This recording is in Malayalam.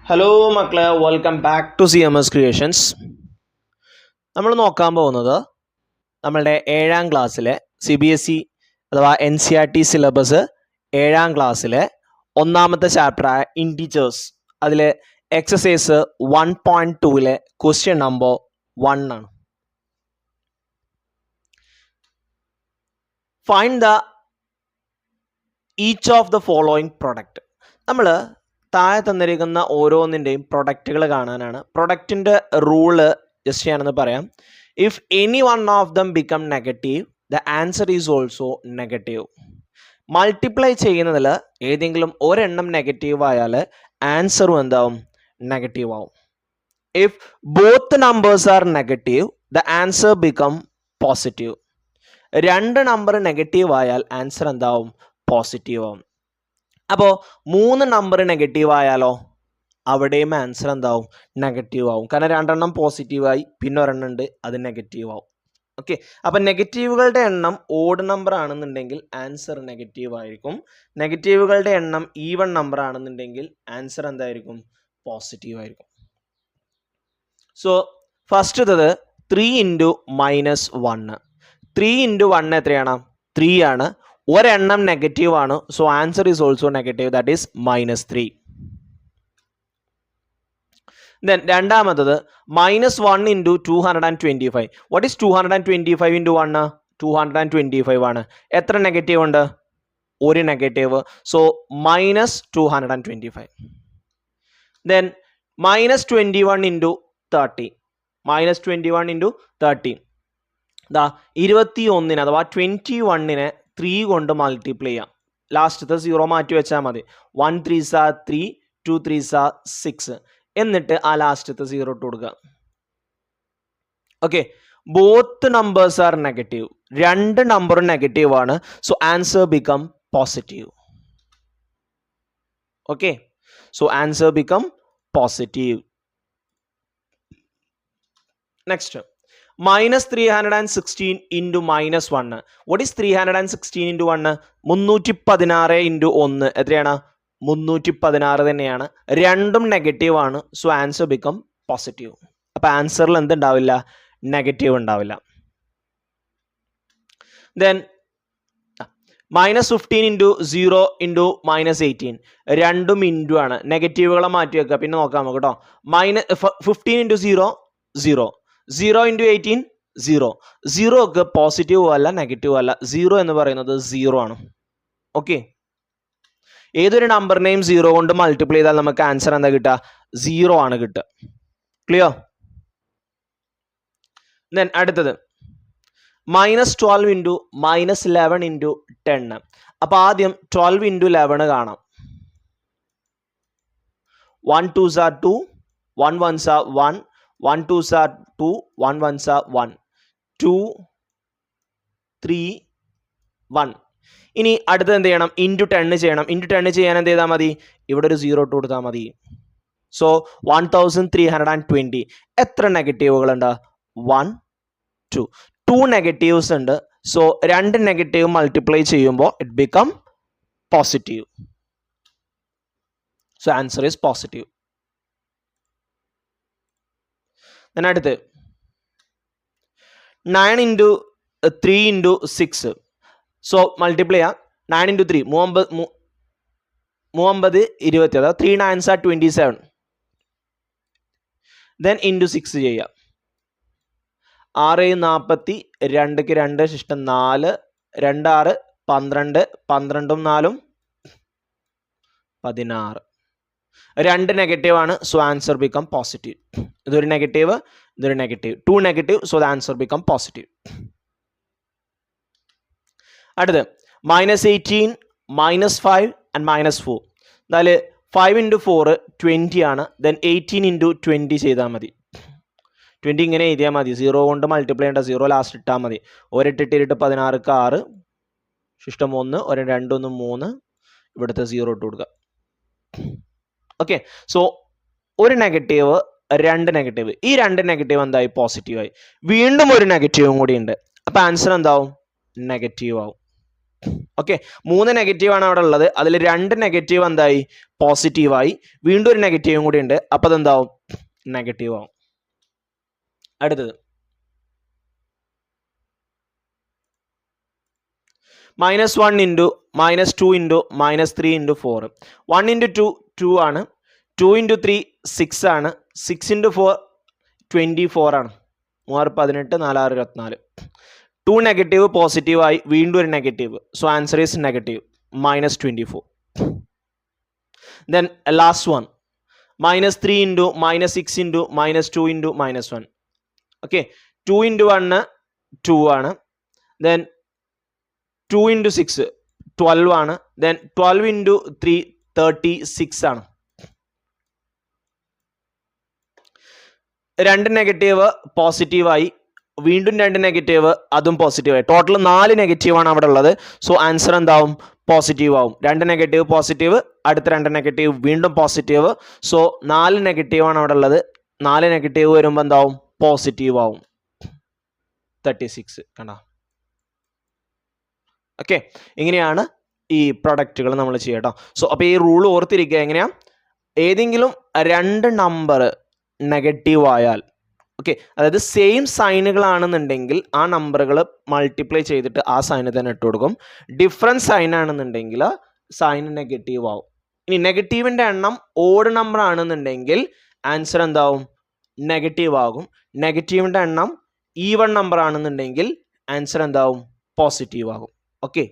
ഹലോ മക്കളെ, welcome back to CMS creations. നമ്മൾ നോക്കാൻ പോകുന്നത് നമ്മളുടെ 7ാം ക്ലാസ്സിലെ CBSE അഥവാ NCERT സിലബസ് 7ാം ക്ലാസ്സിലെ ഒന്നാമത്തെ ചാപ്റ്ററായ ഇൻറ്റിജേഴ്സ്, അതിലെ എക്സസൈസ് 1.2ലെ ക്വസ്റ്റ്യൻ നമ്പർ 1 ആണ്. Find the each of the following product. നമ്മൾ താഴെ തന്നിരിക്കുന്ന ഓരോന്നിൻ്റെയും പ്രൊഡക്റ്റുകൾ കാണാനാണ്. പ്രൊഡക്റ്റിൻ്റെ റൂള് ജസ്റ്റ് ഞാനൊന്ന് പറയാം. If any one of them become negative the answer is also negative. Multiply ചെയ്യുന്നതിൽ ഏതെങ്കിലും ഒരെണ്ണം നെഗറ്റീവ് ആയാൽ ആൻസറും എന്താവും? നെഗറ്റീവ് ആവും. If both numbers are negative the answer become positive. രണ്ട് നമ്പർ നെഗറ്റീവ് ആയാൽ ആൻസർ എന്താവും? പോസിറ്റീവ് ആവും. അപ്പോൾ 3 നമ്പർ നെഗറ്റീവ് ആയാലോ അവിടെയും ആൻസർ എന്താവും? നെഗറ്റീവ് ആവും. കാരണം രണ്ടെണ്ണം പോസിറ്റീവായി, പിന്നെ ഒരെണ്ണം ഉണ്ട് അത് നെഗറ്റീവ് ആവും. ഓക്കെ, അപ്പം നെഗറ്റീവുകളുടെ എണ്ണം ഓഡ് നമ്പർ ആണെന്നുണ്ടെങ്കിൽ ആൻസർ നെഗറ്റീവ് ആയിരിക്കും. നെഗറ്റീവുകളുടെ എണ്ണം ഈവൺ നമ്പർ ആണെന്നുണ്ടെങ്കിൽ ആൻസർ എന്തായിരിക്കും? പോസിറ്റീവ് ആയിരിക്കും. സോ ഫസ്റ്റത്തത് 3 × -1. 3 × 1 എത്രയാണ്? 3 ആണ്. ഒരെണ്ണം നെഗറ്റീവ് ആണ്. So answer is also negative, that is -3. Then രണ്ടാമത്തത് -1 × 225. What is 225 × 1? 225 ആണ്. എത്ര നെഗറ്റീവ് ഉണ്ട്? ഒരു നെഗറ്റീവ്. സോ -225. ദെൻ -21 × 30. -21 × 30. ദാ 21 അഥവാ 21 3 കൊണ്ട് മൾട്ടിപ്ലൈ ചെയ്യാം. ലാസ്റ്റത്തെ 0 മാറ്റി വെച്ചാൽ മതി. 1 3s are 3, 2 3s are 6. എന്നിട്ട് ആ ലാസ്റ്റത്തെ 0 ഇട്ട് കൊടുക്കുക. Okay, both numbers are negative. രണ്ട് നമ്പറും നെഗറ്റീവ് ആണ്. So answer become positive. Okay, so answer become positive. Next -316 × -1. What is 316 × 1? 316 × 1 എത്രയാണ്? 316 തന്നെയാണ്. രണ്ടും നെഗറ്റീവ് ആണ്. So answer become positive. അപ്പൊ ആൻസറിൽ എന്തുണ്ടാവില്ല? നെഗറ്റീവ് ഉണ്ടാവില്ല. ദെൻ -15 × 0 × -18. രണ്ടും ഇൻറ്റു ആണ്. നെഗറ്റീവുകളെ മാറ്റി വെക്കുക, പിന്നെ നോക്കാം നമുക്ക് കേട്ടോ. 15 × 0 0. 0 × 18 0. 0 ഒക്കെ പോസിറ്റീവ് അല്ല നെഗറ്റീവ് അല്ല. 0 എന്ന് പറയുന്നത് 0 ആണ്. ഓക്കെ, ഏതൊരു നമ്പറിനെയും 0 കൊണ്ട് മൾട്ടിപ്ലൈ ചെയ്താൽ നമുക്ക് ആൻസർ എന്താ കിട്ടുക? 0 ആണ് കിട്ടുക. ക്ലിയർ? ദെൻ അടുത്തത് -12 × -11 × 10. അപ്പൊ ആദ്യം 12 × 11 കാണാം. 1 2s are 2, 1 1s are 1, 1 2s are 2, 1 1s are 1, 2 3 1. ഇനി അടുത്തത് എന്ത് ചെയ്യണം? ഇൻറ്റു 10 ചെയ്യണം. ഇൻറ്റു 10 ചെയ്യാൻ എന്ത് ചെയ്താൽ മതി? ഇവിടെ ഒരു 0 ഇട്ട് കൊടുത്താൽ മതി. സോ 1320. എത്ര നെഗറ്റീവുകൾ ഉണ്ട്? 1 2. 2 നെഗറ്റീവ്സ് ഉണ്ട്. സോ രണ്ട് നെഗറ്റീവ് മൾട്ടിപ്ലൈ ചെയ്യുമ്പോൾ it become positive. So answer is positive. then അടുത്ത് 9 × 3 × 6. സോ മൾട്ടിപ്ലൈ ചെയ്യാം. 9 × 3 39 20. അതായത് 3 9s are 27. then ഇൻറ്റു 6 ചെയ്യാം. 6 40, 2ക്ക് 2 ശിഷ്ടം 4, 2 6 12, 12 4 16. രണ്ട് നെഗറ്റീവ് ആണ്. So answer become positive. ഇതൊരു നെഗറ്റീവ്, ഇതൊരു negative. 2 negative. So the answer become positive. അടുത്ത് -18, -5 and -4. എന്നാല് 5 × 4 20 ആണ്. ദെൻ 18 × 20 ചെയ്താൽ മതി. 20 ഇങ്ങനെ എഴുതിയാൽ മതി. 0 കൊണ്ട് മൾട്ടിപ്ലൈ ചെയ്യേണ്ട. 0 ലാസ്റ്റ് ഇട്ടാൽ മതി. 1 8 16ക്ക് 6 ശിഷ്ടം 1, 1 2 1 3. ഇവിടുത്തെ 0 ഇട്ട് കൊടുക്കുക. ഓക്കെ, സോ ഒരു നെഗറ്റീവ്, രണ്ട് നെഗറ്റീവ്. ഈ രണ്ട് നെഗറ്റീവ് എന്തായി? പോസിറ്റീവ് ആയി. വീണ്ടും ഒരു നെഗറ്റീവും കൂടി ഉണ്ട്. അപ്പൊ ആൻസർ എന്താവും? നെഗറ്റീവ് ആവും. ഓക്കെ, 3 നെഗറ്റീവാണ് അവിടെ ഉള്ളത്. അതിൽ 2 നെഗറ്റീവ് എന്തായി പോസിറ്റീവായി, വീണ്ടും ഒരു നെഗറ്റീവും കൂടി ഉണ്ട്. അപ്പോൾ അതെന്താവും നെഗറ്റീവ് ആവും. അടുത്തത് -1 ഇൻറ്റു -2 ഇൻറ്റു -3 ഇൻറ്റു 4. 1 ഇൻറ്റു 2 2 ആണ്, 2 ഇൻറ്റു 3 6 ആണ്, 6 ഇൻറ്റു 4 24 ആണ്. 3 18 4 24. 2 നെഗറ്റീവ് പോസിറ്റീവായി, വീണ്ടും ഒരു negative. So answer is negative -24. Then last one -3 into -6 into -2 into -1. Okay, 2 into 1 2 ആണ്. ദെൻ 2 ഇൻറ്റു 6 12 ആണ്. ദെൻ 12 ഇൻറ്റു 3 36 ആണ്. 2 നെഗറ്റീവ് പോസിറ്റീവായി, വീണ്ടും 2 നെഗറ്റീവ്, അതും പോസിറ്റീവായി. ടോട്ടൽ 4 നെഗറ്റീവാണ് അവിടെ ഉള്ളത്. സോ ആൻസർ എന്താവും പോസിറ്റീവ് ആവും. 2 നെഗറ്റീവ് പോസിറ്റീവ്, അടുത്ത 2 നെഗറ്റീവ് വീണ്ടും പോസിറ്റീവ്. സോ 4 നെഗറ്റീവാണ് അവിടെ ഉള്ളത്. 4 നെഗറ്റീവ് വരുമ്പോൾ എന്താവും പോസിറ്റീവ് ആവും. 36 കണ്ടോ. ഓക്കെ, ഇങ്ങനെയാണ് ഈ പ്രൊഡക്റ്റുകൾ നമ്മൾ ചെയ്യുക കേട്ടോ. സോ അപ്പോൾ ഈ റൂൾ ഓർത്തിരിക്കുക. എങ്ങനെയാ, ഏതെങ്കിലും 2 നമ്പർ നെഗറ്റീവ് ആയാൽ, ഓക്കെ, അതായത് സെയിം സൈനുകളാണെന്നുണ്ടെങ്കിൽ ആ നമ്പറുകൾ മൾട്ടിപ്ലൈ ചെയ്തിട്ട് ആ സൈന് തന്നെ ഇട്ട് കൊടുക്കും. ഡിഫറൻറ്റ് സൈൻ ആണെന്നുണ്ടെങ്കിൽ സൈൻ നെഗറ്റീവ് ആവും. ഇനി നെഗറ്റീവിൻ്റെ എണ്ണം ഓഡ് നമ്പർ ആണെന്നുണ്ടെങ്കിൽ ആൻസർ എന്താവും നെഗറ്റീവ് ആകും. നെഗറ്റീവിൻ്റെ എണ്ണം ഈവൺ നമ്പർ ആണെന്നുണ്ടെങ്കിൽ ആൻസർ എന്താവും പോസിറ്റീവ് ആകും. ഓക്കെ.